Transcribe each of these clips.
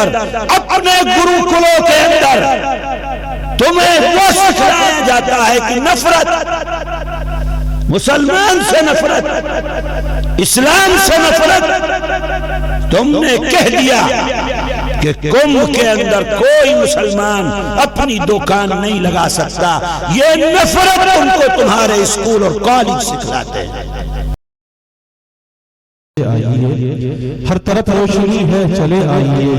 اندر، اپنے گروکلوں کے اندر تمہیں وہ سکھلایا جاتا ہے کہ نفرت، مسلمان سے نفرت، اسلام سے نفرت۔ تم نے کہہ دیا کہ کمبھ کے اندر کوئی مسلمان اپنی دکان نہیں لگا سکتا، یہ نفرت ان کو تمہارے اسکول اور کالج سکھلاتے ہیں۔ ہر طرف روشنی ہے چلے آئیے،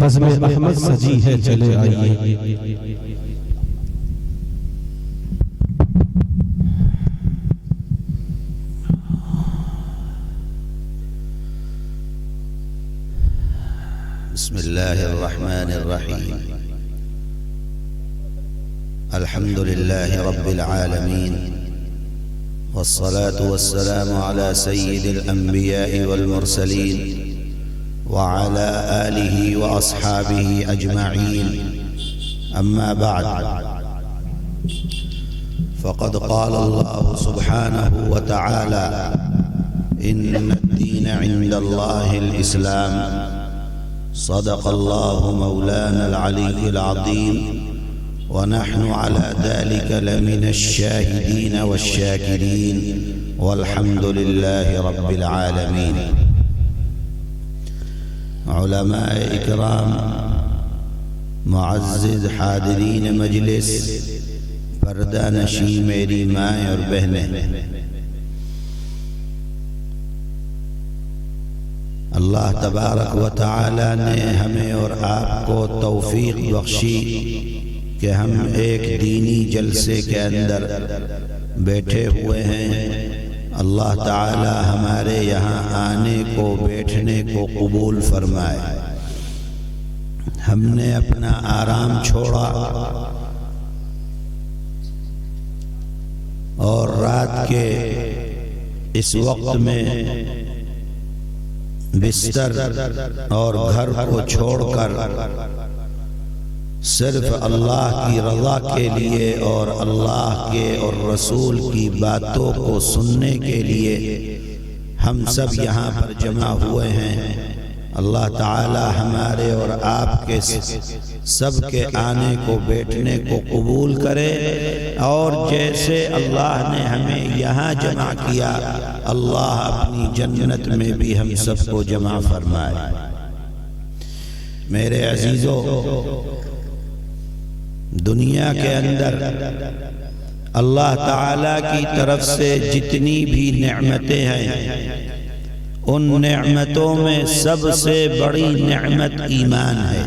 بزم احمد سجی ہے چلے آئیے۔ بسم اللہ الرحمن الرحیم، الحمد للہ رب العالمین، والصلاة والسلام على سيد الأنبياء والمرسلين وعلى آله وأصحابه أجمعين، أما بعد، فقد قال الله سبحانه وتعالى: إن الدين عند الله الإسلام، صدق الله مولانا العلي العظيم، ونحن على ذلك لمن الشاهدين والشاكرين، والحمد لله رب العالمين۔ علماء اکرام، معزز حاضرین مجلس، پردہ نشین میری مائیں اور بہنیں، اللہ تبارک و تعالی نے ہمیں اور آپ کو توفیق بخشی کہ ہم ایک دینی جلسے کے اندر بیٹھے ہوئے ہیں۔ اللہ تعالی ہمارے یہاں آنے کو، بیٹھنے کو قبول فرمائے۔ ہم نے اپنا آرام چھوڑا اور رات کے اس وقت میں بستر اور گھر کو چھوڑ کر صرف اللہ کی رضا کے لیے اور اللہ کے اور رسول کی باتوں کو سننے کے لیے ہم سب یہاں پر جمع ہوئے ہیں۔ اللہ تعالی ہمارے اور آپ کے سب کے آنے کو، بیٹھنے کو قبول کرے، اور جیسے اللہ نے ہمیں یہاں جمع کیا، اللہ اپنی جنت میں بھی ہم سب کو جمع فرمائے۔ میرے عزیزو، دنیا کے اندر اللہ تعالیٰ کی طرف سے جتنی بھی نعمتیں ہیں، ان نعمتوں میں سب سے بڑی نعمت ایمان ہے،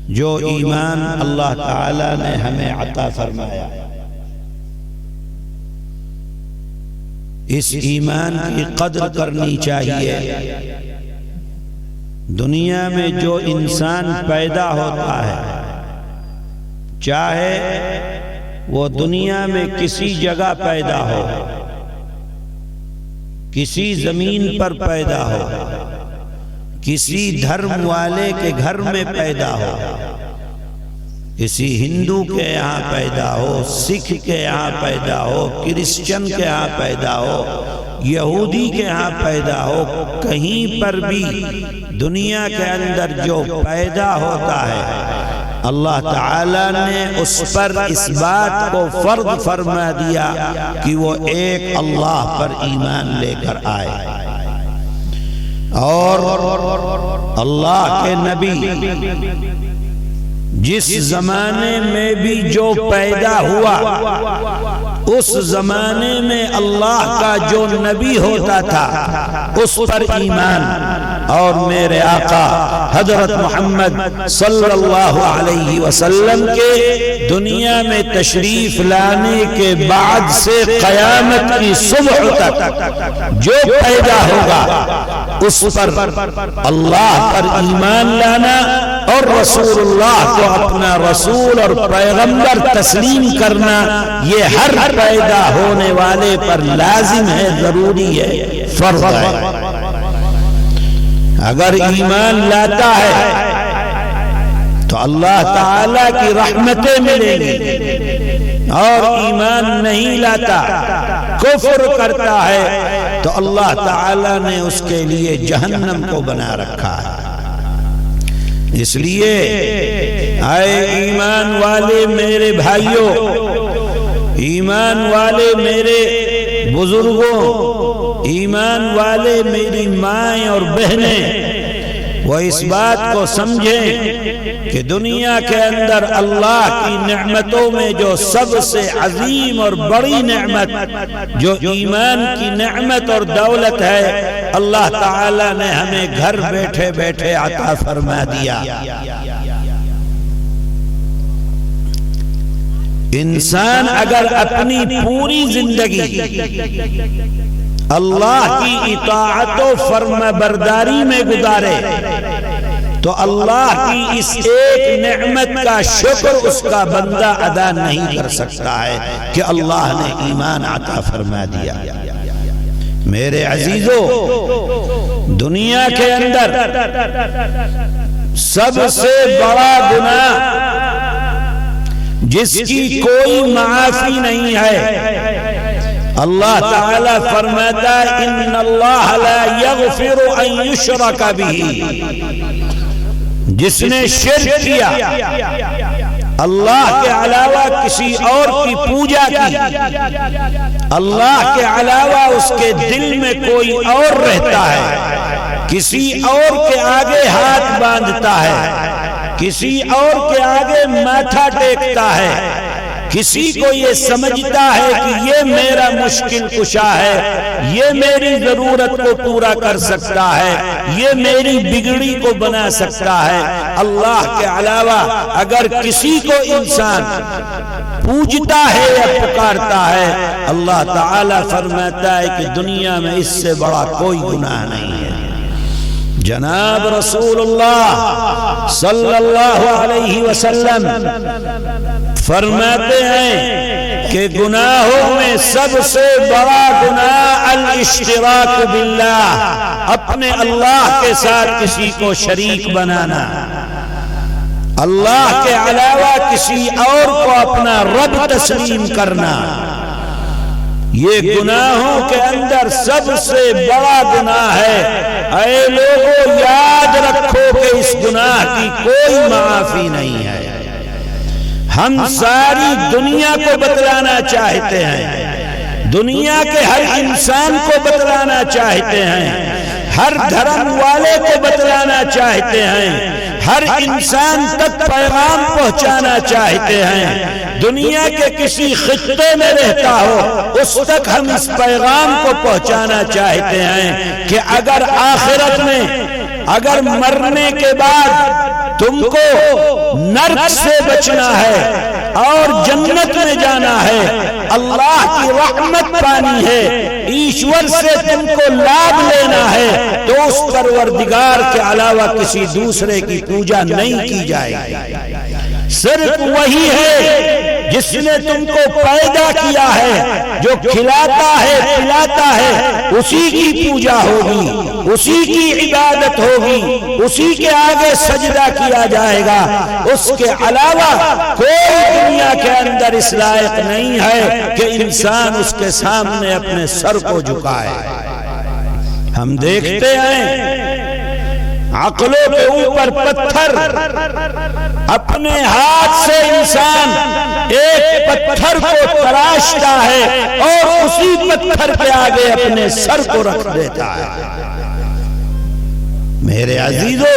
جو ایمان اللہ تعالیٰ نے ہمیں عطا فرمایا۔ اس ایمان کی قدر کرنی چاہیے۔ دنیا میں جو انسان پیدا ہوتا ہے، چاہے وہ دنیا میں کسی جگہ پیدا ہو، کسی زمین پر پیدا ہو، کسی دھرم والے کے گھر میں پیدا ہو، کسی ہندو کے یہاں پیدا ہو، سکھ کے یہاں پیدا ہو، کرسچن کے یہاں پیدا ہو، یہودی کے یہاں پیدا ہو، کہیں پر بھی دنیا کے اندر جو پیدا ہوتا ہے، اللہ تعالیٰ نے اس پر اس بات کو فرض فرما دیا کہ وہ ایک اللہ پر ایمان لے کر آئے۔ اور اللہ کے نبی جس زمانے میں بھی جو پیدا ہوا، اس زمانے میں اللہ کا جو نبی ہوتا تھا اس پر ایمان، اور میرے آقا حضرت محمد صلی اللہ علیہ وسلم کے دنیا میں تشریف لانے کے بعد سے قیامت کی صبح تک جو پیدا ہوگا اس پر اللہ پر ایمان لانا اور رسول اللہ کو اپنا رسول اور پیغمبر تسلیم کرنا، یہ ہر پیدا ہونے والے پر لازم ہے، ضروری ہے، فرض ہے۔ اگر ایمان لاتا ہے تو اللہ تعالیٰ کی رحمتیں ملیں گی، اور ایمان نہیں لاتا، کفر کرتا ہے، تو اللہ تعالیٰ نے اس کے لیے جہنم کو بنا رکھا ہے۔ اس لیے اے ایمان والے میرے بھائیوں، ایمان والے میرے بزرگوں، ایمان والے میری مائیں اور بہنیں، وہ اس بات کو سمجھیں کہ دنیا کے اندر اللہ کی نعمتوں میں جو سب سے عظیم اور بڑی نعمت جو ایمان کی نعمت اور دولت ہے، اللہ تعالی نے ہمیں گھر بیٹھے بیٹھے عطا فرما دیا۔ انسان اگر اپنی پوری زندگی اللہ کی اطاعت و فرما برداری میں گزارے تو اللہ کی اس ایک نعمت کا شکر اس کا بندہ ادا نہیں کر سکتا ہے کہ اللہ نے ایمان عطا فرما دیا۔ میرے عزیزو، دنیا کے اندر سب سے بڑا گناہ جس کی کوئی معافی نہیں ہے، اللہ تعالیٰ فرماتا ہے ان اللہ لا یغفر ان یشرک بہ، جس نے شرک کیا، اللہ کے علاوہ کسی اور کی پوجا کی، اللہ کے علاوہ اس کے دل میں کوئی اور رہتا ہے، کسی اور کے آگے ہاتھ باندھتا ہے، کسی اور کے آگے ماتھا ٹیکتا ہے، کسی کو یہ سمجھتا ہے کہ یہ میرا مشکل کشا ہے، یہ میری ضرورت کو پورا کر سکتا ہے، یہ میری بگڑی کو بنا سکتا ہے، اللہ کے علاوہ اگر کسی کو انسان پوجتا ہے یا پکارتا ہے، اللہ تعالیٰ فرماتا ہے کہ دنیا میں اس سے بڑا کوئی گناہ نہیں ہے۔ جناب رسول اللہ صلی اللہ علیہ وسلم فرماتے ہیں کہ گناہوں میں سب سے بڑا گناہ الاشتراک باللہ، اپنے اللہ کے ساتھ کسی کو شریک بنانا، اللہ کے علاوہ کسی اور کو اپنا رب تسلیم کرنا، یہ گناہوں کے اندر سب سے بڑا گناہ ہے۔ اے لوگوں، یاد رکھو کہ اس گناہ کی کوئی معافی نہیں ہے۔ ہم ساری دنیا کو بتلانا چاہتے ہیں، دنیا کے ہر انسان کو بتلانا چاہتے ہیں، ہر دھرم والے کو بتلانا چاہتے ہیں، ہر انسان تک پیغام پہنچانا چاہتے ہیں۔ دنیا کے کسی خطے میں رہتا ہو اس تک ہم اس پیغام کو پہنچانا چاہتے ہیں کہ اگر آخرت میں، اگر مرنے کے بعد تم کو نرک سے بچنا ہے اور جنت میں جانا ہے، اللہ کی رحمت پانی ہے، ایشور سے تم کو لابھ لینا ہے، تو اس پروردگار کے علاوہ کسی دوسرے کی پوجا نہیں کی جائے گی۔ صرف وہی ہے جس نے تم کو پیدا کیا ہے، جو کھلاتا ہے پلاتا ہے، اسی کی پوجا ہوگی، اسی کی عبادت ہوگی، اسی کے آگے سجدہ کیا جائے گا۔ اس کے علاوہ کوئی دنیا کے اندر اس لائق نہیں ہے کہ انسان اس کے سامنے اپنے سر کو جھکائے۔ ہم دیکھتے ہیں عقلوں کے اوپر پتھر، اپنے ہاتھ سے انسان ایک پتھر کو تراشتا ہے اور اسی پتھر کے آگے اپنے سر کو رکھ دیتا ہے۔ میرے عزیزو،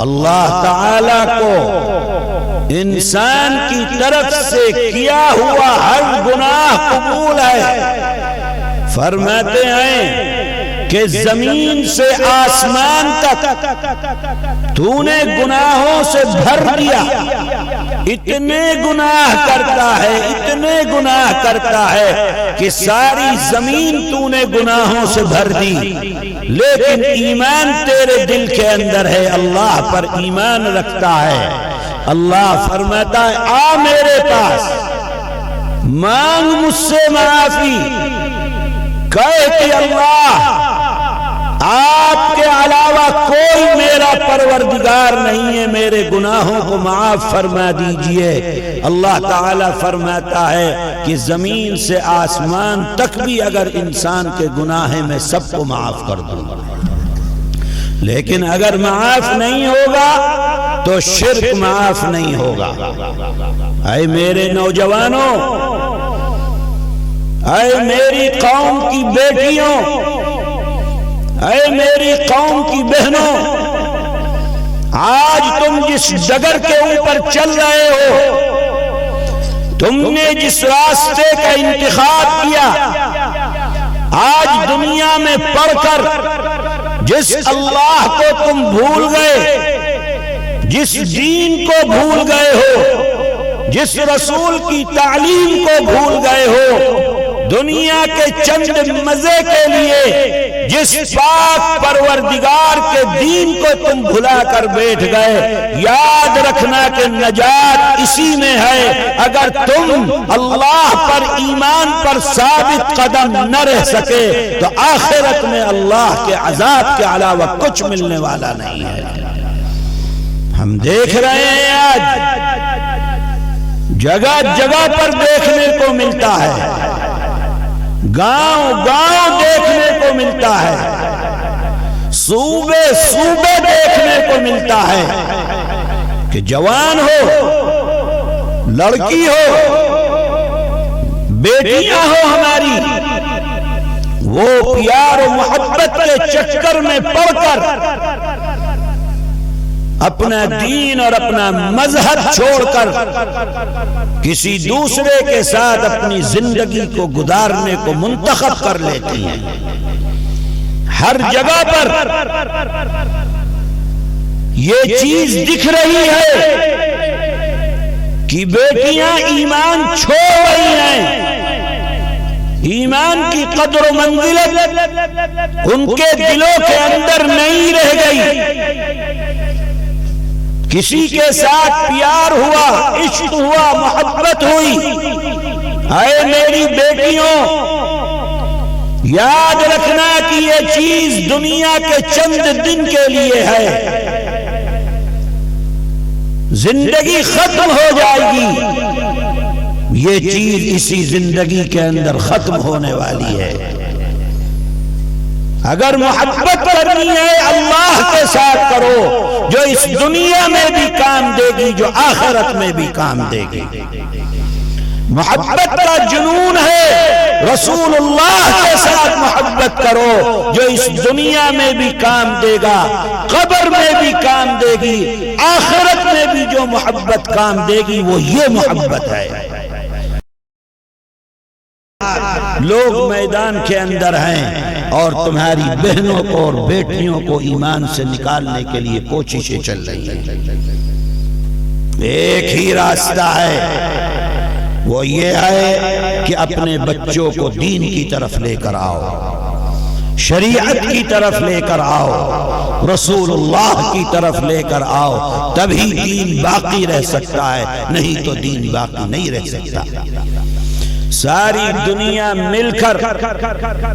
اللہ تعالی کو انسان کی طرف سے کیا ہوا ہر گناہ قبول ہے۔ فرماتے ہیں کہ زمین سے آسمان تک تو نے گناہوں سے بھر دیا، اتنے گناہ کرتا ہے، اتنے گناہ کرتا ہے کہ ساری زمین تو نے گناہوں سے بھر دی، لیکن ایمان تیرے دل کے اندر ہے، اللہ پر ایمان رکھتا ہے۔ اللہ فرماتا ہے آ میرے پاس، مانگ مجھ سے معافی، کہے کہ اللہ آپ کے علاوہ کوئی میرا پروردگار نہیں ہے، میرے گناہوں کو معاف فرما دیجئے۔ اللہ تعالیٰ فرماتا ہے کہ زمین سے آسمان تک بھی اگر انسان کے گناہ میں سب کو معاف کر دوں گا، لیکن اگر معاف نہیں ہوگا تو شرک معاف نہیں ہوگا۔ اے میرے نوجوانوں، اے میری قوم کی بیٹیوں، اے میری قوم کی بہنوں، آج تم جس ڈگر کے اوپر چل رہے ہو، تم نے جس راستے کا انتخاب کیا، آج دنیا میں پڑھ کر جس اللہ کو تم بھول گئے، جس دین کو بھول گئے ہو، جس رسول کی تعلیم کو بھول گئے ہو، دنیا کے چند مزے کے لیے جس پاک پروردگار کے دین کو تم بھلا کر بیٹھ گئے، یاد رکھنا کہ نجات اسی میں ہے۔ اگر تم اللہ پر ایمان پر ثابت قدم نہ رہ سکے تو آخرت میں اللہ کے عذاب کے علاوہ کچھ ملنے والا نہیں ہے۔ ہم دیکھ رہے ہیں آج جگہ جگہ پر دیکھنے کو ملتا ہے، گاؤں گاؤں دیکھنے کو ملتا ہے، صوبے صوبے دیکھنے کو ملتا ہے کہ جوان ہو، لڑکی ہو، بیٹیاں ہو ہماری، وہ پیار و محبت کے چکر میں پڑ کر اپنا دین اور اپنا مذہب چھوڑ کر کسی دوسرے کے ساتھ اپنی زندگی کو گزارنے کو منتخب کر لیتی ہیں۔ ہر جگہ پر یہ چیز دکھ رہی ہے کہ بیٹیاں ایمان چھوڑ رہی ہیں، ایمان کی قدر و منزلت ان کے دلوں کے اندر نہیں رہ گئی۔ کسی کے ساتھ پیار ہوا، عشق ہوا، محبت ہوئی، اے میری بیٹیوں یاد رکھنا کہ یہ چیز دنیا کے چند دن کے لیے ہے، زندگی ختم ہو جائے گی، یہ چیز اسی زندگی کے اندر ختم ہونے والی ہے۔ اگر محبت کرنی ہے اللہ کے ساتھ کرو، جو اس دنیا میں بھی کام دے گی، جو آخرت میں بھی کام دے گی۔ محبت کا جنون ہے، رسول اللہ کے ساتھ محبت کرو، جو اس دنیا میں بھی کام دے گا، قبر میں بھی کام دے گی، آخرت میں بھی جو محبت کام دے گی وہ یہ محبت ہے۔ لوگ میدان کے اندر ہیں اور تمہاری بہنوں کو اور بیٹیوں کو ایمان سے نکالنے کے لیے کوششیں چل رہی ہیں۔ ایک ہی راستہ ہے، وہ یہ ہے کہ اپنے بچوں کو دین کی طرف لے کر آؤ، شریعت کی طرف لے کر آؤ، رسول اللہ کی طرف لے کر آؤ، تبھی دین باقی رہ سکتا ہے، نہیں تو دین باقی نہیں رہ سکتا۔ ساری دنیا مل کر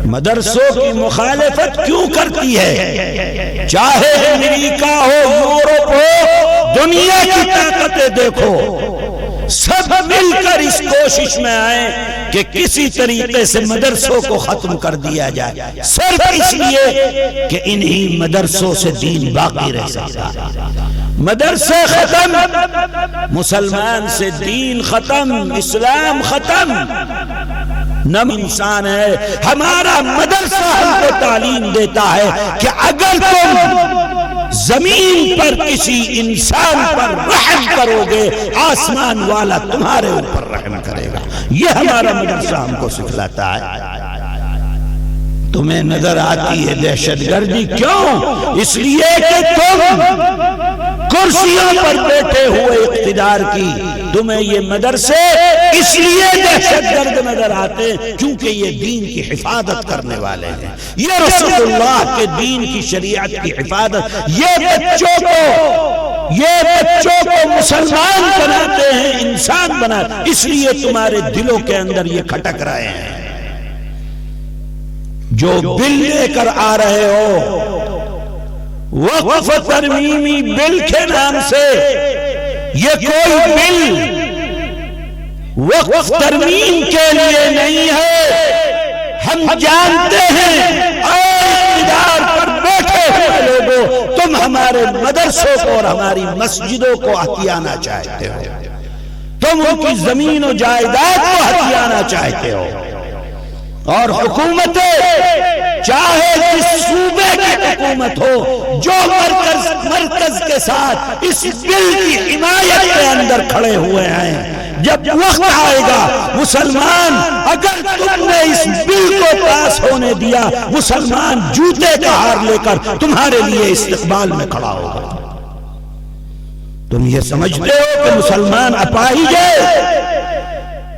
مدرسوں کی مخالفت کیوں کرتی ہے؟ چاہے امریکہ ہو، یورپ ہو، دنیا کی طاقتیں دیکھو، سب مل کر اس کوشش میں آئیں کہ کسی طریقے سے مدرسوں کو ختم کر دیا جائے، صرف اس لیے کہ انہی مدرسوں سے دین باقی رہ سکتا۔ مدرسے ختم، مسلمان سے دین ختم، اسلام ختم، نہ انسان ہے۔ ہمارا مدرسہ ہم کو تعلیم دیتا ہے کہ اگر تم زمین پر کسی انسان پر رحم کرو گے، آسمان والا تمہارے اوپر رحم کرے گا۔ یہ ہمارا مدرسہ ہم کو سکھلاتا ہے۔ تمہیں نظر آتی ہے دہشت گردی، کیوں؟ اس لیے کہ تم کرسیوں پر بیٹھے ہوئے اقتدار کی، تمہیں یہ مدرسے اس لیے دہشت گرد نظر آتے ہیں کیونکہ یہ دین کی حفاظت کرنے والے ہیں، یہ رسول اللہ کے دین کی شریعت کی حفاظت، یہ بچوں کو مسلمان بناتے ہیں، انسان بناتے ہیں، اس لیے تمہارے دلوں کے اندر یہ کھٹک رہے ہیں۔ جو بل لے کر آ رہے ہو وقف ترمیمی بل کے نام سے، یہ کوئی بل وقف ترمیم کے لیے نہیں ہے۔ ہم جانتے ہیں اقتدار پر بیٹھے ہوئے لوگوں، ہمارے مدرسوں کو اور ہماری مسجدوں کو ہتھیانا چاہتے ہو، تم ان کی زمین و جائیداد کو ہتھیانا چاہتے ہو، اور حکومتیں چاہے جس صوبے کی حکومت ہو جو مرکز کے ساتھ اس بل کی حمایت کے اندر کھڑے ہوئے ہیں، جب وقت آئے گا مسلمان، اگر تم نے اس بل کو پاس ہونے دیا، مسلمان جوتے کا ہار لے کر تمہارے لیے استقبال میں کھڑا ہوگا۔ تم یہ سمجھتے ہو کہ مسلمان اپاہج ہے؟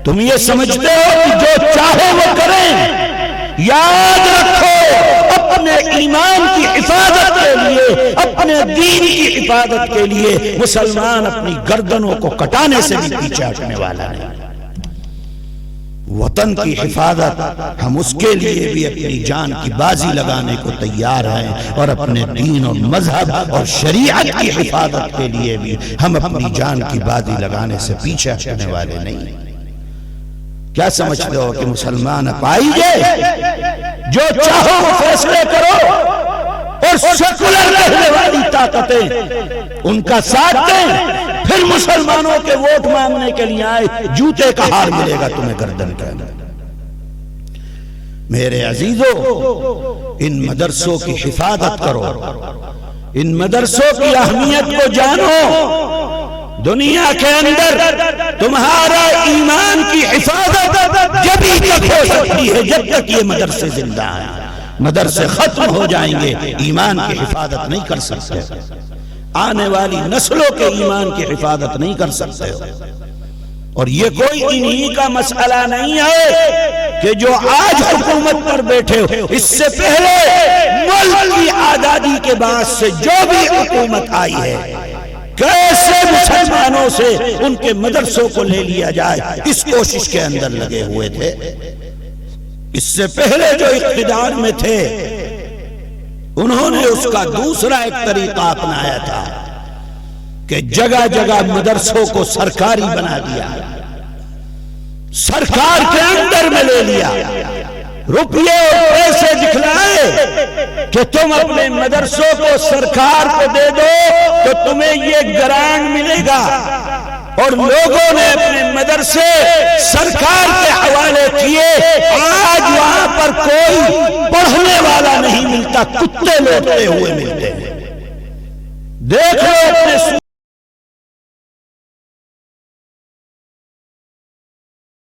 تم یہ سمجھتے ہو کہ جو چاہے وہ کریں؟ یاد رکھو، اپنے ایمان کی حفاظت کے لیے، اپنے دین کی حفاظت کے لیے مسلمان اپنی گردنوں کو کٹانے سے بھی پیچھے ہٹنے والا نہیں۔ وطن کی حفاظت، ہم اس کے لیے بھی اپنی جان کی بازی لگانے کو تیار ہیں، اور اپنے دین اور مذہب اور شریعت کی حفاظت کے لیے بھی ہم اپنی جان کی بازی لگانے سے پیچھے ہٹنے والے نہیں۔ کیا سمجھتے ہو کہ مسلمان اپاہج ہے؟ جو چاہو وہ فیصلے کرو، اور سیکولر کہنے والی طاقتیں ان کا ساتھ دیں، پھر مسلمانوں کے ووٹ مانگنے کے لیے آئے، جوتے کا ہار ملے گا تمہیں گردن کے اندر۔ میرے عزیزو، ان مدرسوں کی حفاظت کرو، ان مدرسوں کی اہمیت کو جانو۔ دنیا کے اندر تمہارا ایمان کی حفاظت جبھی تک ہو سکتی ہے جب تک یہ مدرسے زندہ ہیں۔ مدرسے ختم ہو جائیں گے، ایمان کی حفاظت نہیں کر سکتے، آنے والی نسلوں کے ایمان کی حفاظت نہیں کر سکتے۔ اور یہ کوئی انہی کا مسئلہ نہیں ہے کہ جو آج حکومت پر بیٹھے ہو، اس سے پہلے ملک کی آزادی کے بعد سے جو بھی حکومت آئی ہے، کیسے مسلمانوں سے ان کے مدرسوں کو لے لیا جائے، اس کوشش کے اندر لگے ہوئے تھے۔ اس سے پہلے جو اقتدار میں تھے، انہوں نے اس کا دوسرا ایک طریقہ اپنایا تھا کہ جگہ جگہ مدرسوں کو سرکاری بنا دیا، سرکار کے اندر میں لے لیا، روپیے اور پیسے دکھلائے کہ تم اپنے مدرسوں کو سرکار کو دے دو تو تمہیں یہ گرانٹ ملے گا، اور لوگوں نے اپنے مدرسے سرکار کے حوالے کیے۔ آج وہاں پر کوئی پڑھنے والا نہیں ملتا، کتے لوٹتے ہوئے ملتے ہیں۔ دیکھ لو اپنے